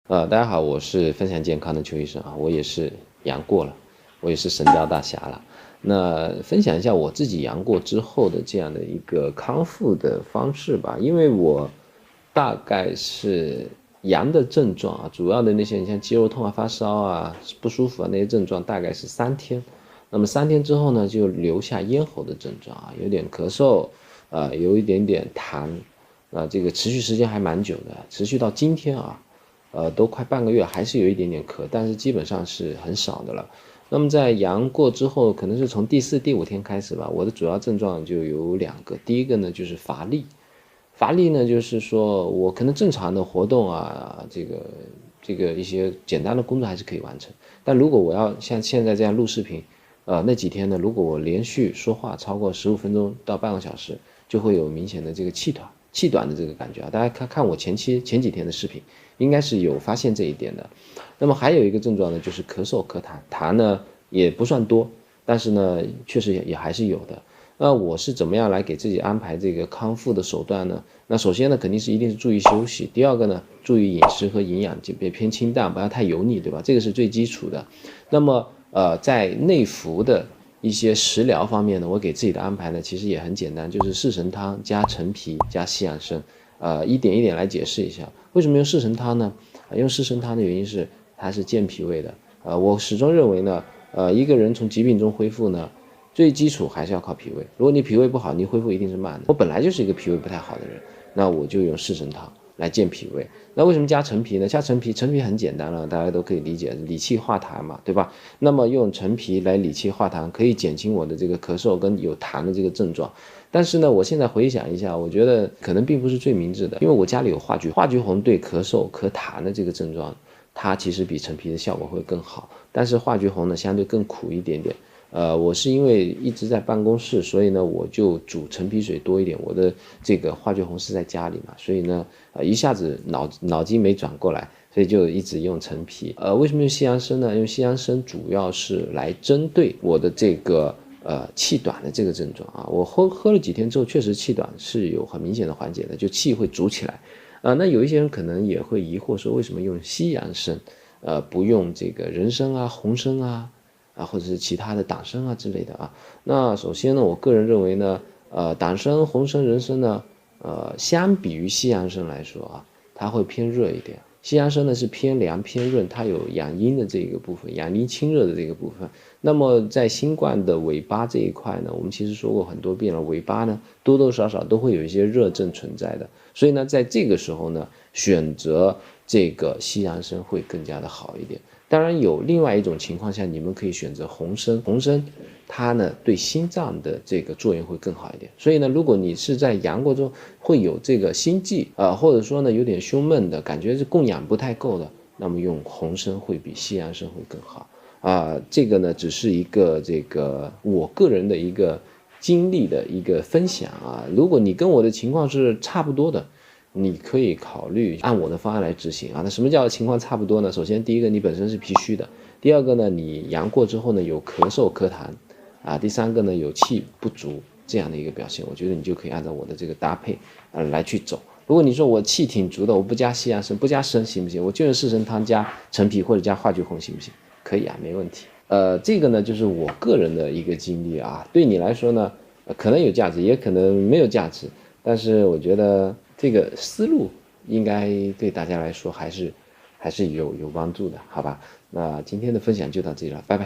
大家好，我是分享健康的邱医生啊，我也是阳过了，我也是神雕大侠了。那分享一下我自己阳过之后的这样的一个康复的方式吧，因为我大概是阳的症状啊，主要的那些你像肌肉痛啊、发烧啊、不舒服啊那些症状，大概是3天。那么3天之后呢，就留下咽喉的症状啊，有点咳嗽，有一点点痰，这个持续时间还蛮久的，持续到今天啊。都快半个月，还是有一点点咳，但是基本上是很少的了。那么在阳过之后，可能是从第4、第5天开始吧，我的主要症状就有2个。第一个呢就是乏力，乏力呢就是说我可能正常的活动啊，这个一些简单的工作还是可以完成，但如果我要像现在这样录视频，那几天呢，如果我连续说话超过15分钟到半个小时，就会有明显的这个气短的这个感觉啊。大家看我前几天的视频，应该是有发现这一点的。那么还有一个症状呢，就是咳嗽咳痰呢也不算多，但是呢确实也还是有的。那我是怎么样来给自己安排这个康复的手段呢？那首先呢，肯定是一定是注意休息。第二个呢，注意饮食和营养，就别偏清淡，不要太油腻，对吧？这个是最基础的。那么在内服的一些食疗方面呢，我给自己的安排呢，其实也很简单，就是四神汤加陈皮加西洋参。一点一点来解释一下，为什么用四神汤呢？用四神汤的原因是它是健脾胃的。我始终认为呢，一个人从疾病中恢复呢，最基础还是要靠脾胃。如果你脾胃不好，你恢复一定是慢的。我本来就是一个脾胃不太好的人，那我就用四神汤来健脾胃。那为什么加陈皮呢？加陈皮很简单了，大家都可以理解，理气化痰嘛，对吧？那么用陈皮来理气化痰，可以减轻我的这个咳嗽跟有痰的这个症状。但是呢，我现在回想一下，我觉得可能并不是最明智的，因为我家里有化菊红对咳嗽咳痰的这个症状，它其实比陈皮的效果会更好，但是化菊红呢相对更苦一点点。我是因为一直在办公室，所以呢我就煮陈皮水多一点。我的这个化菊红是在家里嘛，所以呢一下子脑筋没转过来，所以就一直用陈皮。为什么用西洋参呢？用西洋参主要是来针对我的这个气短的这个症状啊。我喝了几天之后，确实气短是有很明显的缓解的，就气会阻起来。那有一些人可能也会疑惑说，为什么用西洋参，不用这个人参啊、红参啊？或者是其他的党参啊之类的啊。那首先呢，我个人认为呢，党参、红参、人参呢，相比于西洋参来说啊，它会偏热一点。西洋参呢是偏凉偏润，它有养阴的这个部分，养阴清热的这个部分。那么在新冠的尾巴这一块呢，我们其实说过很多遍了，尾巴呢多多少少都会有一些热症存在的。所以呢，在这个时候呢，选择这个西洋参会更加的好一点。当然有另外一种情况下，你们可以选择红参。红参它呢对心脏的这个作用会更好一点。所以呢，如果你是在阳过中会有这个心悸或者说呢有点胸闷的感觉，是供氧不太够的，那么用红参会比西洋参会更好这个呢只是一个这个我个人的一个经历的一个分享啊。如果你跟我的情况是差不多的，你可以考虑按我的方案来执行啊。那什么叫情况差不多呢？首先第一个，你本身是脾虚的；第二个呢，你阳过之后呢有咳嗽咳痰第三个呢有气不足这样的一个表现，我觉得你就可以按照我的这个搭配来去走。如果你说我气挺足的，我不加西洋参不加参行不行？我就用四神汤加陈皮或者加化菊红行不行？可以啊，没问题。这个呢就是我个人的一个经历啊，对你来说呢可能有价值，也可能没有价值，但是我觉得这个思路应该对大家来说还是有帮助的，好吧？那今天的分享就到这里了，拜拜。